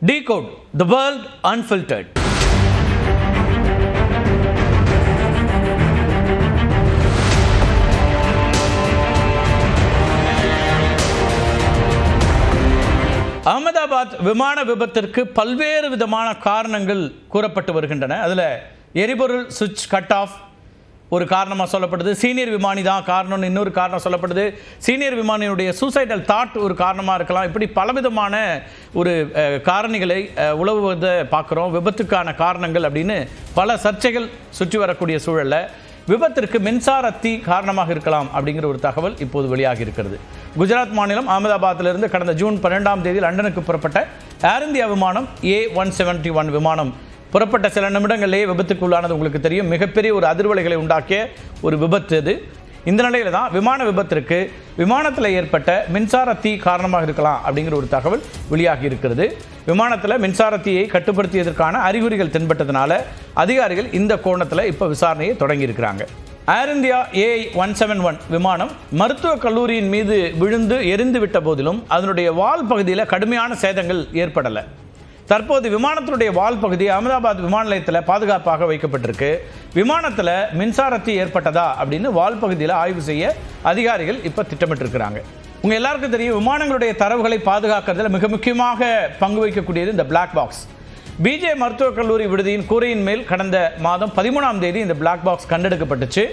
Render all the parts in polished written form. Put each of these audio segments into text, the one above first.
Decode the world unfiltered. Ahmedabad விமான விபத்திற்கு பல்வேறு விதமான காரணங்கள் கூறப்பட்டு வருகின்றன. அதில் எரிபொருள் சுவிட்ச் கட் ஆஃப் ஒரு காரணமாக சொல்லப்படுது. சீனியர் விமானி தான் காரணம்னு இன்னொரு காரணம் சொல்லப்படுது. சீனியர் விமானியுடைய சூசைடல் தாட் ஒரு காரணமாக இருக்கலாம். இப்படி பலவிதமான ஒரு காரணிகளை உலவுவதை பார்க்குறோம். விபத்துக்கான காரணங்கள் அப்படின்னு பல சர்ச்சைகள் சுற்றி வரக்கூடிய சூழலில் விபத்திற்கு மின்சார தீ காரணமாக இருக்கலாம் அப்படிங்கிற ஒரு தகவல் இப்போது வெளியாகி இருக்கிறது. குஜராத் மாநிலம் அகமதாபாத்திலிருந்து கடந்த ஜூன் 12ஆம் தேதி லண்டனுக்கு புறப்பட்ட ஏர் இந்தியா விமானம் A171 விமானம் புறப்பட்ட சில நிமிடங்களிலேயே விபத்துக்கு உள்ளானது உங்களுக்கு தெரியும். மிகப்பெரிய ஒரு அதிர்வலைகளை உண்டாக்கிய ஒரு விபத்து அது. இந்த நிலையில தான் விமான விபத்திற்கு விமானத்தில் ஏற்பட்ட மின்சார தீ காரணமாக இருக்கலாம் அப்படிங்கிற ஒரு தகவல் வெளியாகி இருக்கிறது. விமானத்தில் மின்சார தீயை கட்டுப்படுத்தியதற்கான அறிகுறிகள் தென்பட்டதுனால அதிகாரிகள் இந்த கோணத்தில் இப்போ விசாரணையை தொடங்கி இருக்கிறாங்க. ஏர் இந்தியா A171 விமானம் மருத்துவக் கல்லூரியின் மீது விழுந்து எரிந்து விட்ட போதிலும் அதனுடைய வால் பகுதியில் கடுமையான சேதங்கள் ஏற்படலை. தற்போது விமானத்தினுடைய வால் பகுதி அகமதாபாத் விமான நிலையத்தில் பாதுகாப்பாக வைக்கப்பட்டிருக்கு. விமானத்தில் மின்சாரத்தீ ஏற்பட்டதா அப்படின்னு வால் பகுதியில் ஆய்வு செய்ய அதிகாரிகள் இப்போ திட்டமிட்டிருக்கிறாங்க. உங்கள் எல்லாருக்கும் தெரியும், விமானங்களுடைய தரவுகளை பாதுகாக்கிறதுல மிக முக்கியமாக பங்கு வகிக்கக்கூடியது இந்த பிளாக் பாக்ஸ். பிஜே மருத்துவக் கல்லூரி விடுதியின் கூரையின் மேல் கடந்த மாதம் 13ஆம் தேதி இந்த பிளாக் பாக்ஸ் கண்டெடுக்கப்பட்டுச்சு.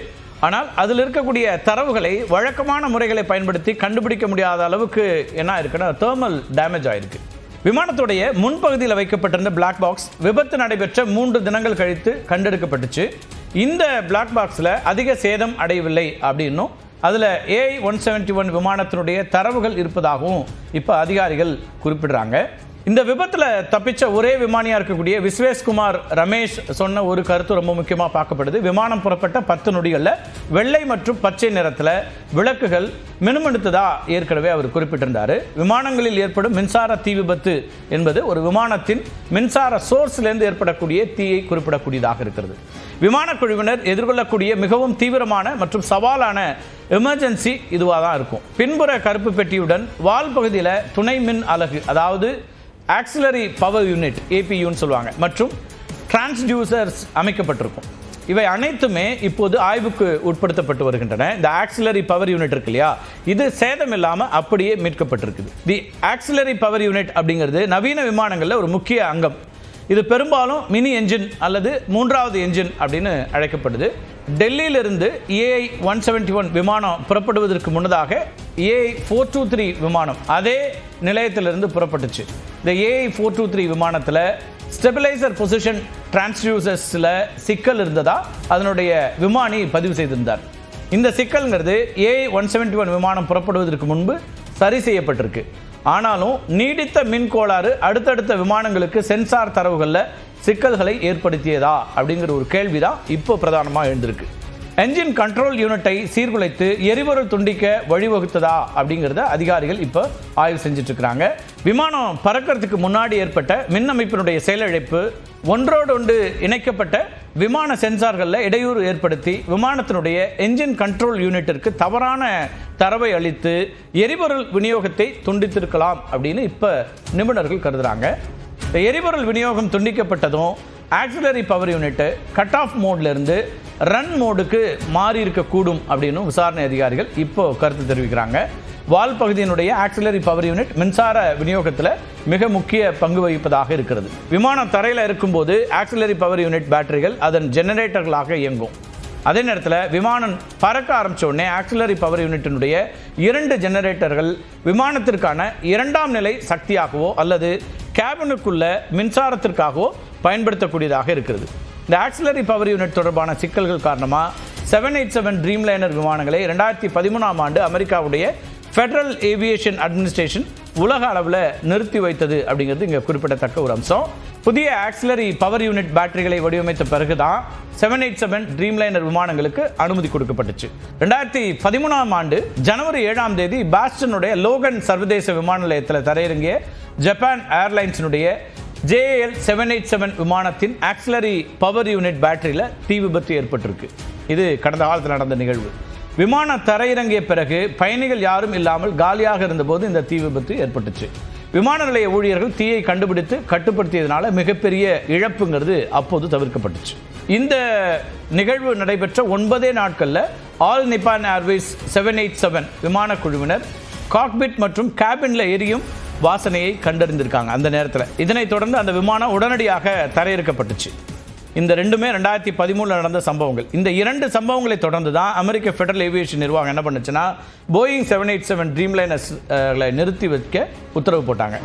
ஆனால் அதில் இருக்கக்கூடிய தரவுகளை வழக்கமான முறைகளை பயன்படுத்தி கண்டுபிடிக்க முடியாத அளவுக்கு என்ன இருக்குன்னா தெர்மல் டேமேஜ் ஆயிருக்கு. விமானத்துடைய முன்பகுதியில் வைக்கப்பட்டிருந்த பிளாக் பாக்ஸ் விபத்து நடைபெற்ற 3 தினங்கள் கழித்து கண்டெடுக்கப்பட்டுச்சு. இந்த பிளாக் பாக்ஸில் அதிக சேதம் அடையவில்லை அப்படின்னும் அதில் A171 விமானத்தினுடைய தரவுகள் இருப்பதாகவும் இப்போ அதிகாரிகள் குறிப்பிடுறாங்க. இந்த விபத்தில் தப்பிச்ச ஒரே விமானியாக இருக்கக்கூடிய விஸ்வேஷ்குமார் ரமேஷ் சொன்ன ஒரு கருத்து ரொம்ப முக்கியமாக பார்க்கப்படுது. விமானம் புறப்பட்ட 10 நொடிகளில் வெள்ளை மற்றும் பச்சை நிறத்தில் விளக்குகள் மினுமினுத்ததா ஏற்கனவே அவர் குறிப்பிட்டிருந்தார். விமானங்களில் ஏற்படும் மின்சார தீ விபத்து என்பது ஒரு விமானத்தின் மின்சார சோர்ஸ்லேருந்து ஏற்படக்கூடிய தீயை குறிப்பிடக்கூடியதாக இருக்கிறது. விமான குழுவினர் எதிர்கொள்ளக்கூடிய மிகவும் தீவிரமான மற்றும் சவாலான எமர்ஜென்சி இதுவாக தான் இருக்கும். பின்புற கருப்பு பெட்டியுடன் வால் பகுதியில் துணை மின் அலகு, அதாவது ஆக்சிலரி பவர் யூனிட் APUன்னு சொல்லுவாங்க, மற்றும் டிரான்ஸ்டியூசர்ஸ் அமைக்கப்பட்டிருக்கும். இவை அனைத்துமே இப்போது ஆய்வுக்கு உட்படுத்தப்பட்டு வருகின்றன. இந்த ஆக்சிலரி பவர் யூனிட் இருக்கு இல்லையா, இது சேதம் இல்லாமல் அப்படியே மீட்கப்பட்டிருக்குது. தி ஆக்சிலரி பவர் யூனிட் அப்படிங்கிறது நவீன விமானங்களில் ஒரு முக்கிய அங்கம். இது பெரும்பாலும் மினி என்ஜின் அல்லது 3வது என்ஜின் அப்படின்னு அழைக்கப்படுது. டெல்லியிலிருந்து A171 விமானம் புறப்படுவதற்கு முன்னதாக A423 விமானம் அதே நிலையத்திலிருந்து புறப்பட்டுச்சு. இந்த A423 விமானத்தில் ஸ்டெபிலைசர் பொசிஷன் டிரான்ஸ்டியூசர்ஸில் சிக்கல் இருந்ததா அதனுடைய விமானி பதிவு செய்திருந்தார். இந்த சிக்கல்ங்கிறது A171 விமானம் புறப்படுவதற்கு முன்பு சரி செய்யப்பட்டிருக்கு. ஆனாலும் நீடித்த மின் கோளாறு அடுத்தடுத்த விமானங்களுக்கு சென்சார் தரவுகளில் சிக்கல்களை ஏற்படுத்தியதா அப்படிங்கிற ஒரு கேள்வி தான் இப்போ பிரதானமாக எழுந்திருக்கு. என்ஜின் கண்ட்ரோல் யூனிட்டை சீர்குலைத்து எரிபொருள் துண்டிக்க வழிவகுத்ததா அப்படிங்கிறத அதிகாரிகள் இப்போ ஆய்வு செஞ்சுட்டு இருக்கிறாங்க. விமானம் பறக்கிறதுக்கு முன்னாடி ஏற்பட்ட மின் அமைப்பினுடைய செயலிழப்பு ஒன்றோடு ஒன்று இணைக்கப்பட்ட விமான சென்சார்களில் இடையூறு ஏற்படுத்தி விமானத்தினுடைய என்ஜின் கண்ட்ரோல் யூனிட்டிற்கு தவறான தரவை அளித்து எரிபொருள் விநியோகத்தை துண்டித்திருக்கலாம் அப்படின்னு இப்போ நிபுணர்கள் கருதுறாங்க. இந்த எரிபொருள் விநியோகம் துண்டிக்கப்பட்டதும் auxiliary power unit cut off மோட்லேருந்து ரன் மோடுக்கு மாறி இருக்கக்கூடும் அப்படின்னு விசாரணை அதிகாரிகள் இப்போ கருத்து தெரிவிக்கிறாங்க. வால் பகுதியினுடைய ஆக்சிலரி பவர் யூனிட் மின்சார விநியோகத்தில் மிக முக்கிய பங்கு வகிப்பதாக இருக்கிறது. விமானம் தரையில் இருக்கும்போது ஆக்சிலரி பவர் யூனிட் பேட்டரிகள் அதன் ஜெனரேட்டர்களாக இயங்கும். அதே நேரத்தில் விமானம் பறக்க ஆரம்பித்த உடனே ஆக்சிலரி பவர் யூனிட்டினுடைய 2 ஜெனரேட்டர்கள் விமானத்திற்கான 2ஆம் நிலை சக்தியாகவோ அல்லது கேபினுக்குள்ள மின்சாரத்திற்காகவோ பயன்படுத்தக்கூடியதாக இருக்கிறது. இந்த ஆக்சிலரி பவர் யூனிட் தொடர்பான சிக்கல்கள் காரணமாக 787 ட்ரீம்லைனர் விமானங்களை 2013ஆம் ஆண்டு அமெரிக்காவுடைய ஃபெடரல் ஏவியேஷன் அட்மினிஸ்ட்ரேஷன் உலக அளவில் நிறுத்தி வைத்தது அப்படிங்கிறது இங்கே குறிப்பிடத்தக்க ஒரு அம்சம். புதிய ஆக்சிலரி பவர் யூனிட் பேட்டரிகளை வடிவமைத்த பிறகுதான் 787 ட்ரீம்லைனர் விமானங்களுக்கு அனுமதி கொடுக்கப்பட்டுச்சு. 2013ஆம் ஆண்டு ஜனவரி 7ஆம் தேதி பாஸ்டனுடைய லோகன் சர்வதேச விமான நிலையத்தில் தரையிறங்கிய ஜப்பான் ஏர்லைன்ஸினுடைய JAL 787 விமானத்தின் ஆக்சிலரி பவர் யூனிட் பேட்டரியில் தீ விபத்து ஏற்பட்டிருக்கு. இது கடந்த காலத்தில் நடந்த நிகழ்வு. விமானம் தரையிறங்கிய பிறகு பயணிகள் யாரும் இல்லாமல் காலியாக இருந்தபோது இந்த தீ விபத்து ஏற்பட்டுச்சு. விமான நிலைய ஊழியர்கள் தீயை கண்டுபிடித்து கட்டுப்படுத்தியதனால மிகப்பெரிய இழப்புங்கிறது அப்போது தவிர்க்கப்பட்டுச்சு. இந்த நிகழ்வு நடைபெற்ற 9 நாட்களில் ஆல் நிப்பான் ஏர்வேஸ் 787 விமான குழுவினர் காக்பிட் மற்றும் கேபின்ல எரியும் வாசனையை கண்டறிந்திருக்காங்க அந்த நேரத்தில். இதனைத் தொடர்ந்து அந்த விமானம் உடனடியாக தரையிறக்கப்பட்டுச்சு. இந்த ரெண்டுமே 2013 நடந்த சம்பவங்கள். இந்த 2 சம்பவங்களை தொடர்ந்து தான் அமெரிக்க ஃபெடரல் ஏவியேஷன் நிர்வாகம் என்ன பண்ணுச்சுன்னா போயிங் 787 ட்ரீம்லைனர்ஸ்களை நிறுத்தி வைக்க உத்தரவு போட்டாங்க.